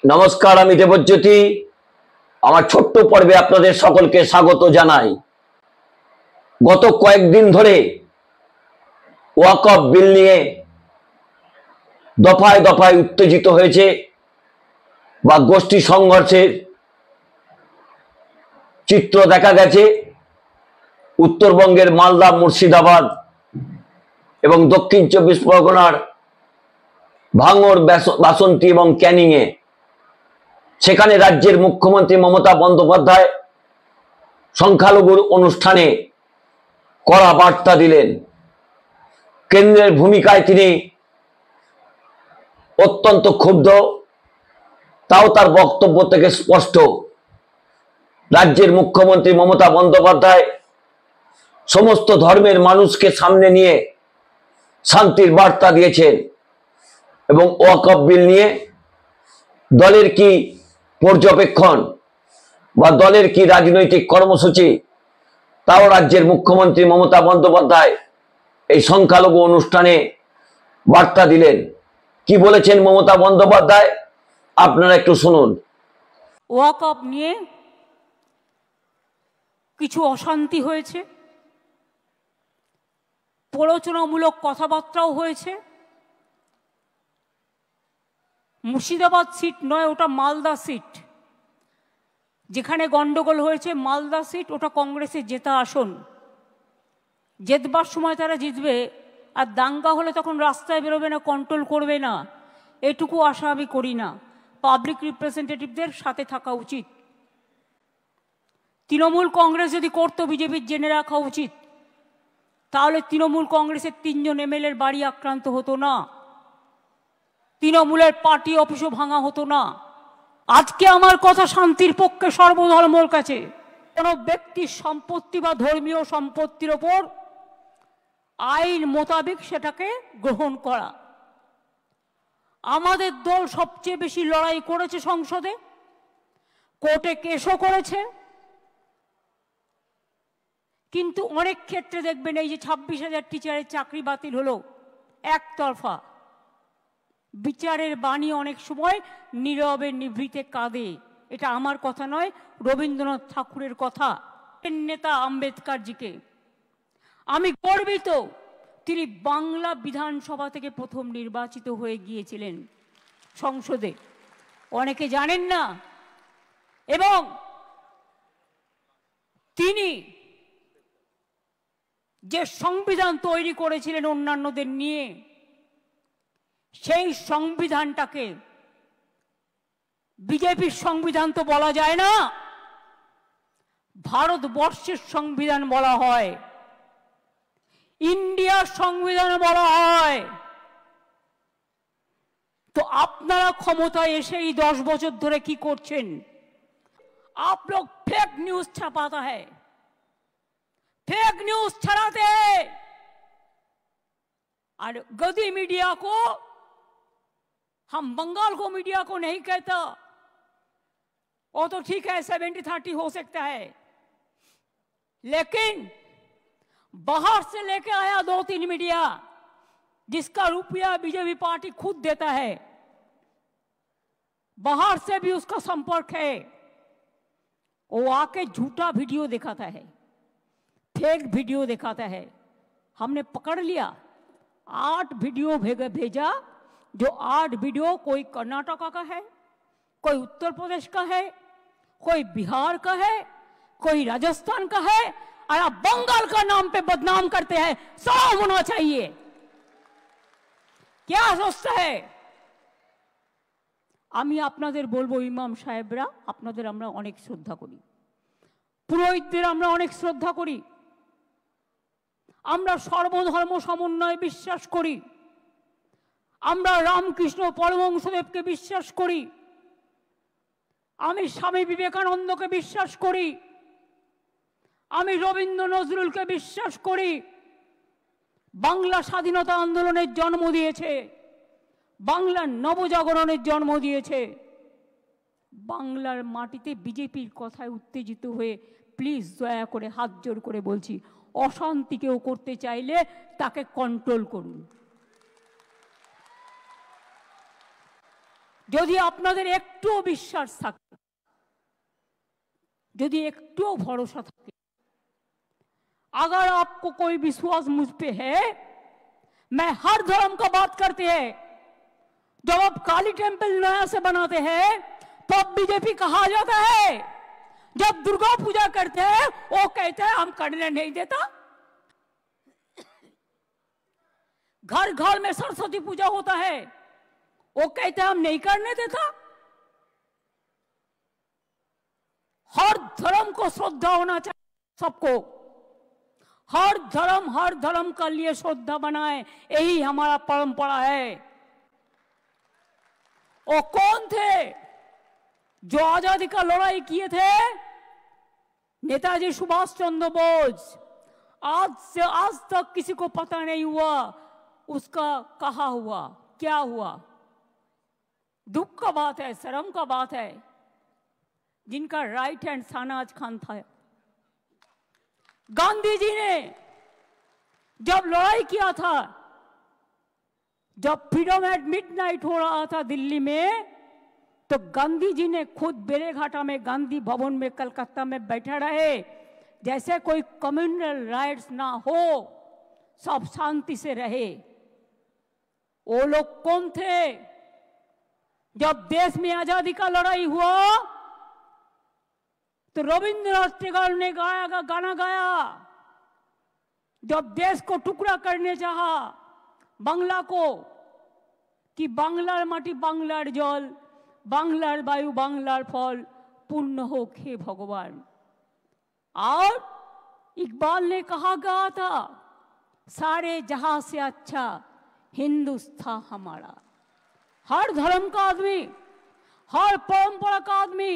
নমস্কার, আমি দেবজ্যোতি। আমার ছোট্ট পর্বে আপনাদের সকলকে স্বাগত জানাই। গত কয়েকদিন ধরে ওয়াকফ বিল নিয়ে দফায় দফায় উত্তেজিত হয়েছে বা গোষ্ঠী সংঘর্ষের চিত্র দেখা গেছে উত্তরবঙ্গের মালদা, মুর্শিদাবাদ এবং দক্ষিণ 24 পরগনার ভাঙড়, বাসন্তী এবং ক্যানিংয়ে। সেখানে রাজ্যের মুখ্যমন্ত্রী মমতা বন্দ্যোপাধ্যায় সংখ্যালঘুর অনুষ্ঠানে কড়া বার্তা দিলেন। কেন্দ্রের ভূমিকায় তিনি অত্যন্ত ক্ষুব্ধ, তাও তার বক্তব্য থেকে স্পষ্ট। রাজ্যের মুখ্যমন্ত্রী মমতা বন্দ্যোপাধ্যায় সমস্ত ধর্মের মানুষকে সামনে নিয়ে শান্তির বার্তা দিয়েছেন এবং ওয়াকফ বিল নিয়ে দলের কি পর্যবেক্ষণ বা দলের কি রাজনৈতিক কর্মসূচি, তাও রাজ্যের মুখ্যমন্ত্রী মমতা বন্দ্যোপাধ্যায় এই সংখ্যালঘু অনুষ্ঠানে বার্তা দিলেন। কি বলেছেন মমতা বন্দ্যোপাধ্যায় আপনারা একটু শুনুন। ওয়াকফ নিয়ে কিছু অশান্তি হয়েছে, প্ররোচনামূলক কথাবার্তাও হয়েছে। মুর্শিদাবাদ সিট নয়, ওটা মালদা সিট। যেখানে গন্ডগোল হয়েছে মালদা সিট, ওটা কংগ্রেসের জেতা আসন। জেতবার সময় তারা জিতবে, আর দাঙ্গা হলে তখন রাস্তায় বেরোবে না, কন্ট্রোল করবে না। এটুকু আশা আমি করি না। পাবলিক রিপ্রেজেন্টেটিভদের সাথে থাকা উচিত। তৃণমূল কংগ্রেস যদি করতো, বিজেপির জেনে রাখা উচিত, তাহলে তৃণমূল কংগ্রেসের 3 জন এমএলএর বাড়ি আক্রান্ত হতো না, তৃণমূলের পার্টি অফিসও ভাঙা হতো না। আজকে আমার কথা শান্তির পক্ষে সর্বধর্মের কাছে। কোনো ব্যক্তির সম্পত্তি বা ধর্মীয় সম্পত্তির ওপর আইন মোতাবেক সেটাকে গ্রহণ করা। আমাদের দল সবচেয়ে বেশি লড়াই করেছে সংসদে, কোর্টে কেসও করেছে। কিন্তু অনেক ক্ষেত্রে দেখবেন এই যে 26,000 টিচারের চাকরি বাতিল হলো, একতরফা। বিচারের বাণী অনেক সময় নীরবে নিভৃতে কাঁদে। এটা আমার কথা নয়, রবীন্দ্রনাথ ঠাকুরের কথা। নেতা আম্বেদকরজিকে আমি গর্বিত, তিনি বাংলা বিধানসভা থেকে প্রথম নির্বাচিত হয়ে গিয়েছিলেন সংসদে, অনেকে জানেন না। এবং তিনি যে সংবিধান তৈরি করেছিলেন অন্যান্যদের নিয়ে, সেই সংবিধানটাকে বিজেপির সংবিধান তো বলা যায় না, ভারতবর্ষের সংবিধান বলা হয়, ইন্ডিয়ার সংবিধান বলা হয়। তো আপনারা ক্ষমতায় এসে এই 10 বছর ধরে কি করছেন? आप लोग फेक न्यूज छपाता है, फेक न्यूज छड़ाते हैं। और गद्दी मीडिया को, हम बंगाल को मीडिया को नहीं कहता, वो तो ठीक है 70-30 हो सकता है, लेकिन बाहर से लेके आया 2-3 मीडिया जिसका रुपया बीजेपी पार्टी खुद देता है, बाहर से भी उसका संपर्क है, वो आके झूठा वीडियो दिखाता है, फेक वीडियो दिखाता है। हमने पकड़ लिया, 8 वीडियो भेजा, जो 8 वीडियो कोई कर्नाटका का है, कोई उत्तर प्रदेश का है, कोई बिहार का है, कोई राजस्थान का है, और आप बंगाल का नाम पे बदनाम करते हैं। सब होना चाहिए। क्या सोचता है? আমি আপনাদের বলবো, ইমাম সাহেবরা, আপনাদের আমরা অনেক শ্রদ্ধা করি, পুরোহিতদের আমরা অনেক শ্রদ্ধা করি, আমরা সর্বধর্ম সমন্বয়ে বিশ্বাস করি, আমরা রামকৃষ্ণ পরমহংসদেবকে বিশ্বাস করি, আমি স্বামী বিবেকানন্দকে বিশ্বাস করি, আমি রবীন্দ্র নজরুলকে বিশ্বাস করি। বাংলা স্বাধীনতা আন্দোলনের জন্ম দিয়েছে, বাংলার নবজাগরণের জন্ম দিয়েছে। বাংলার মাটিতে বিজেপির কথায় উত্তেজিত হয়ে প্লিজ দয়া করে হাত জোর করে বলছি, অশান্তি কেউ করতে চাইলে তাকে কন্ট্রোল করুন। যদি আপনাদের একটুও বিশ্বাস থাকে, যদি একটुओ भरोसा থাকে, अगर आपको कोई विश्वास मुझ पे है, मैं हर धर्म का बात करते हैं। जब आप काली टेम्पल नया से बनाते हैं तो अब बीजेपी कहा जाता है, जब दुर्गा पूजा करते हैं वो कहते हैं हम करने नहीं देता। घर घर में सरस्वती पूजा होता है, वो कहते हैं हम नहीं करने देता। हर धर्म को श्रद्धा होना चाहिए सबको, हर धर्म का लिए श्रद्धा बनाए, यही हमारा परंपरा है। वो कौन थे जो आजादी का लड़ाई किए थे? नेताजी सुभाष चंद्र बोस। आज तक किसी को पता नहीं हुआ उसका कहा हुआ क्या हुआ। दुख का बात है, शर्म का बात है। जिनका राइट हैंड शाहनवाज खान था, गांधी जी ने जब लड़ाई किया था, जब फ्रीडम एट मिडनाइट हो रहा था दिल्ली में, तो गांधी जी ने खुद बेलेघाटा में गांधी भवन में कलकत्ता में बैठे रहे, जैसे कोई कम्युनल राइट्स ना हो, सब शांति से रहे। वो लोग कौन थे? जब देश में आजादी का लड़ाई हुआ तो रविंद्रनाथ टैगोर ने गाना गाया, जब देश को टुकड़ा करने चाहा बांग्ला को, कि बांग्लार माटी बांग्लार जल, बांग्लार वायु बांग्लार फल, पूर्ण हो खे भगवान। और इकबाल ने कहा गया था, सारे जहां से अच्छा हिंदुस्तान हमारा। हर धर्म का आदमी, हर परंपरा का आदमी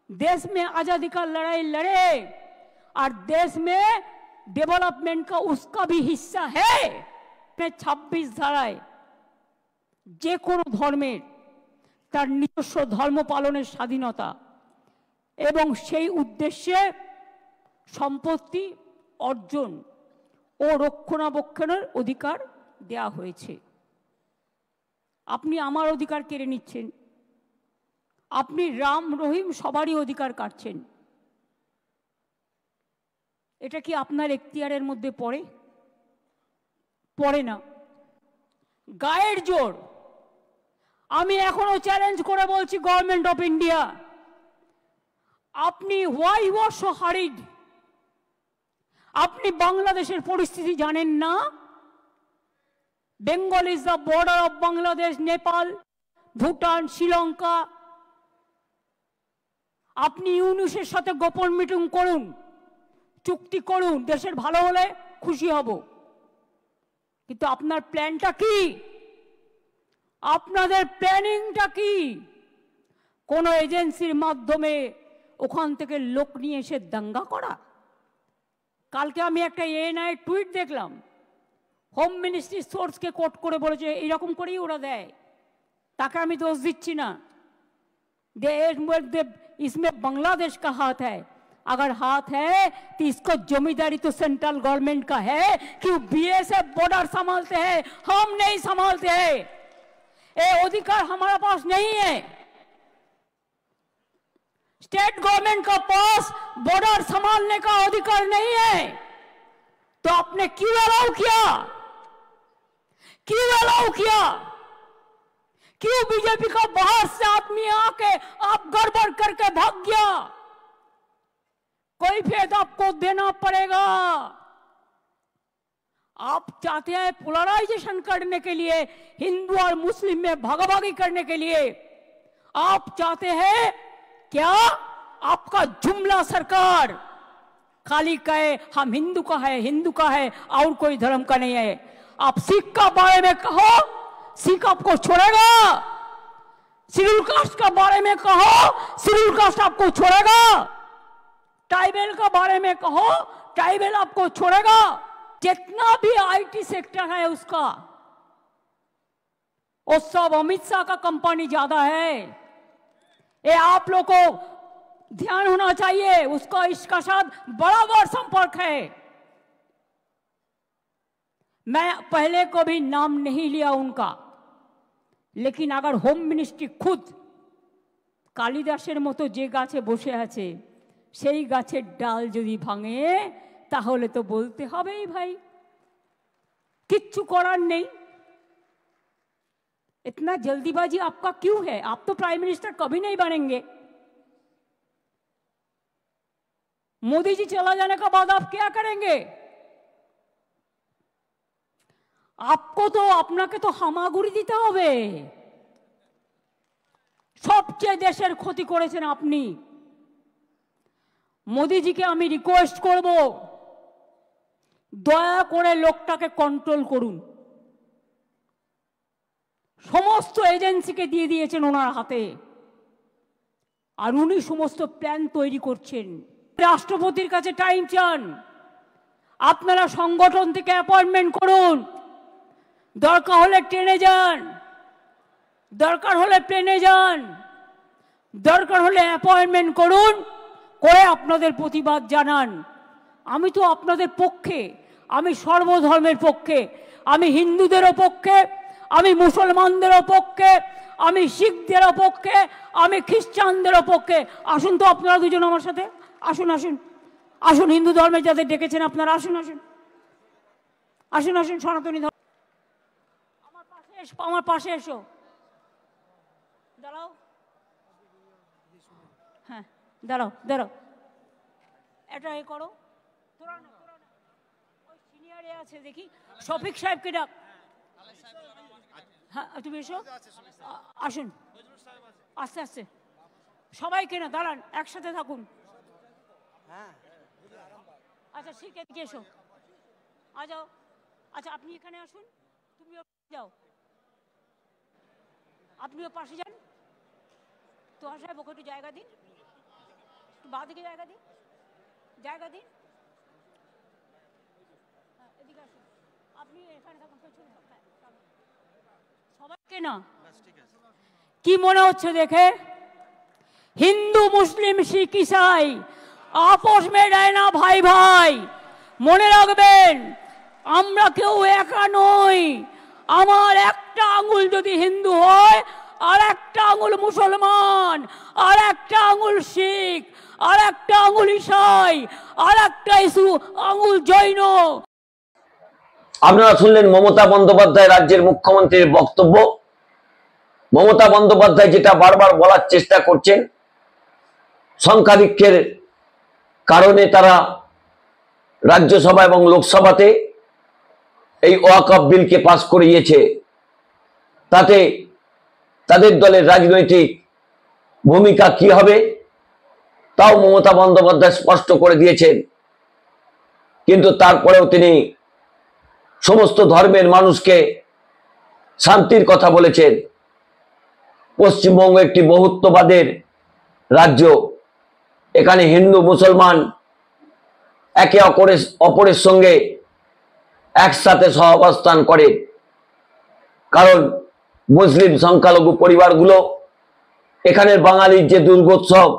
देश में आजादी का लड़ाई लड़े और देश में डेवलपमेंट का उसका भी हिस्सा है। 26 ধারায় যে কোনো ধর্মের তার নিজস্ব ধর্ম পালনের স্বাধীনতা এবং সেই উদ্দেশ্যে সম্পত্তি অর্জন ও রক্ষণাবেক্ষণের অধিকার দেয়া হয়েছে। আপনি আমার অধিকার কেড়ে নিচ্ছেন, আপনি রাম রহিম সবারই অধিকার কাটছেন। এটা কি আপনার এখতিয়ারের মধ্যে পড়ে? পড়ে না। গায়ের জোর আমি এখনো চ্যালেঞ্জ করে বলছি গভর্নমেন্ট অফ ইন্ডিয়া, আপনি why you are so hurried? আপনি বাংলাদেশের পরিস্থিতি জানেন না? Bengal is the border of Bangladesh, Nepal, Bhutan, Sri Lanka. আপনি ইউনুসের সাথে গোপন মিটিং করুন, চুক্তি করুন, দেশের ভালো হলে খুশি হব, কিন্তু আপনার প্ল্যানটা কি? আপনাদের প্ল্যানিংটা কি? কোন এজেন্সির মাধ্যমে ওখান থেকে লোক নিয়ে এসে দাঙ্গা করা? কালকে আমি একটা এএনআই টুইট দেখলাম, হোম মিনিস্ট্রি সোর্সকে কোট করে বলেছে এইরকম করেই ওরা দেয়। তাকে আমি দোষ দিচ্ছি না, इसमें बांग्लादेश का हाथ है। अगर हाथ है तो इसको जमींदारी तो सेंट्रल गवर्नमेंट का है कि बीएसएफ बॉर्डर संभालते हैं, हम नहीं संभालते हैं। ये अधिकार हमारा पास नहीं है। स्टेट गवर्नमेंट का पास बॉर्डर संभालने का अधिकार नहीं है। तो आपने क्यों अलाउ किया? क्यों अलाउ किया? क्यों बीजेपी का बाहर से आदमी आके आप गड़बड़ करके भाग गया? कोई फेद आपको देना पड़ेगा। आप चाहते हैं पोलराइजेशन करने के लिए, हिंदू और मुस्लिम में भागाभागी करने के लिए। आप चाहते हैं क्या आपका जुमला सरकार खाली कहे हम हिंदू का है, हिंदू का है और कोई धर्म का नहीं है। आप सिख का बारे में कहो, सिख आपको छोड़ेगा। शेड्यूल कास्ट का बारे में कहो, शेड्यूल कास्ट आपको छोड़ेगा। ट्राइबल का बारे में कहो, ट्राइबल आपको छोड़ेगा। जितना भी आईटी सेक्टर है उसका, वो सब अमित शाह का कंपनी ज्यादा है। ये आप लोग को ध्यान होना चाहिए, उसका इसका साथ बराबर संपर्क है। मैं पहले कभी नाम नहीं लिया उनका, लेकिन अगर होम मिनिस्ट्री खुद कालिदासेर मतो जे गाছে বসে আছে সেই গাছের ডাল যদি ভাঙে তাহলে তো বলতে হবেই ভাই, কিচ্ছু করার নেই। इतना जल्दीबाजी आपका क्यों है? आप तो प्राइम मिनिस्टर कभी नहीं बनेंगे। मोदी जी चला जाने के बाद आप क्या करेंगे? आपको तो আপনাকে তো হামাগুড়ি দিতে হবে। সবচেয়ে দেশের ক্ষতি করেছেন আপনি। মোদিজিকে আমি রিকোয়েস্ট করব, দয়া করে লোকটাকে কন্ট্রোল করুন। সমস্ত এজেন্সিকে দিয়ে দিয়েছেন ওনার হাতে, আর উনি সমস্ত প্ল্যান তৈরি করছেন। রাষ্ট্রপতির কাছে টাইম চান, আপনারা সংগঠন থেকে অ্যাপয়েন্টমেন্ট করুন। দরকার হলে ট্রেনে যান, দরকার হলে প্লেনে যান, দরকার হলে অ্যাপয়েন্টমেন্ট করুন, করে আপনাদের প্রতিবাদ জানান। আমি তো আপনাদের পক্ষে, আমি সর্বধর্মের পক্ষে, আমি হিন্দুদেরও পক্ষে, আমি মুসলমানদেরও পক্ষে, আমি শিখদেরও পক্ষে, আমি খ্রিস্টানদেরও পক্ষে। আসুন তো আপনারা দুজন আমার সাথে, আসুন আসুন আসুন, হিন্দু ধর্মে যাদের ডেকেছেন আপনারা আসুন আসুন আসুন আসুন, সনাতনী ধর্ম আমার পাশে এসো, দাঁড়াও, হ্যাঁ দাঁড়াও দাঁড়াও, এটা এ করো, তোরা না ওই সিনিয়রে আছে দেখি, শফিক সাহেবকে ডাক। হ্যাঁ তুমি এসো, আসুন আস্তে আস্তে, সবাইকে না দাঁড়ান, একসাথে থাকুন। আচ্ছা ঠিক আছে, এসো, আ যাও। আচ্ছা আপনি এখানে আসুন, তুমিও যাও, আপনিও পাশে যান। তো সাহেব ওকে একটু জায়গা দিন, একটু বাঁ দিকে জায়গা দিন, জায়গা দিন। হ্যাঁ এদিকে আসুন, আপনি এখানে থাকুন, পেছনে সবাইকে না। কি মনে হচ্ছে দেখে? হিন্দু মুসলিম শিখ ইসাই আপোষ মে দেয় না ভাই ভাই। মনে রাখবেন, আমরা কেউ একা নই। আমার একটা আঙুল যদি হিন্দু হয়, আর একটা আঙুল মুসলমান, আর একটা আঙুল শিখ, আর একটা আঙুল ইসাই, আর একটা আঙুল জৈন। আপনারা শুনলেন মমতা বন্দ্যোপাধ্যায় রাজ্যের মুখ্যমন্ত্রীর বক্তব্য। মমতা বন্দ্যোপাধ্যায় যেটা বারবার বলার চেষ্টা করছেন, সংখ্যাধিক্যের কারণে তারা রাজ্যসভা এবং লোকসভাতে এই ওয়াকফ বিলকে পাস করিয়েছে, তাতে তাদের দলের রাজনৈতিক ভূমিকা কি হবে তাও মমতা বন্দ্যোপাধ্যায় স্পষ্ট করে দিয়েছেন। কিন্তু তারপরেও তিনি সমস্ত ধর্মের মানুষকে শান্তির কথা বলেছেন। পশ্চিমবঙ্গ একটি বহুত্ববাদের রাজ্য, এখানে হিন্দু মুসলমান একে অপরের সঙ্গে একসাথে সহাবস্থান করে। কারণ মুসলিম সংখ্যালঘু পরিবারগুলো এখানের বাঙালির যে দুর্গোৎসব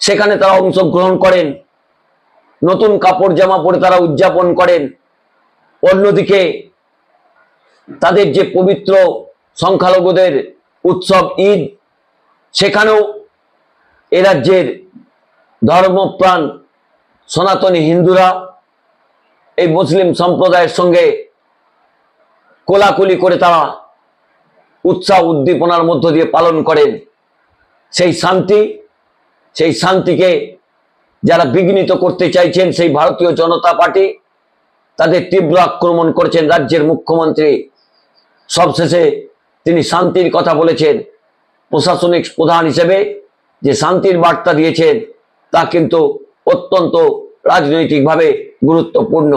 সেখানে তারা অংশগ্রহণ করেন, নতুন কাপড় জামা পরে তারা উদযাপন করেন। অন্যদিকে তাদের যে পবিত্র সংখ্যালঘুদের উৎসব ঈদ, সেখানেও এ রাজ্যের ধর্মপ্রাণ সনাতনী হিন্দুরা এই মুসলিম সম্প্রদায়ের সঙ্গে কোলাকুলি করে তারা উৎসাহ উদ্দীপনার মধ্য দিয়ে পালন করেন। সেই শান্তিকে যারা বিঘ্নিত করতে চাইছেন, সেই ভারতীয় জনতা পার্টি, তাদের তীব্র আক্রমণ করেছেন রাজ্যের মুখ্যমন্ত্রী। সবশেষে তিনি শান্তির কথা বলেছেন। প্রশাসনিক প্রধান হিসেবে যে শান্তির বার্তা দিয়েছেন তা কিন্তু অত্যন্ত রাজনৈতিকভাবে গুরুত্বপূর্ণ।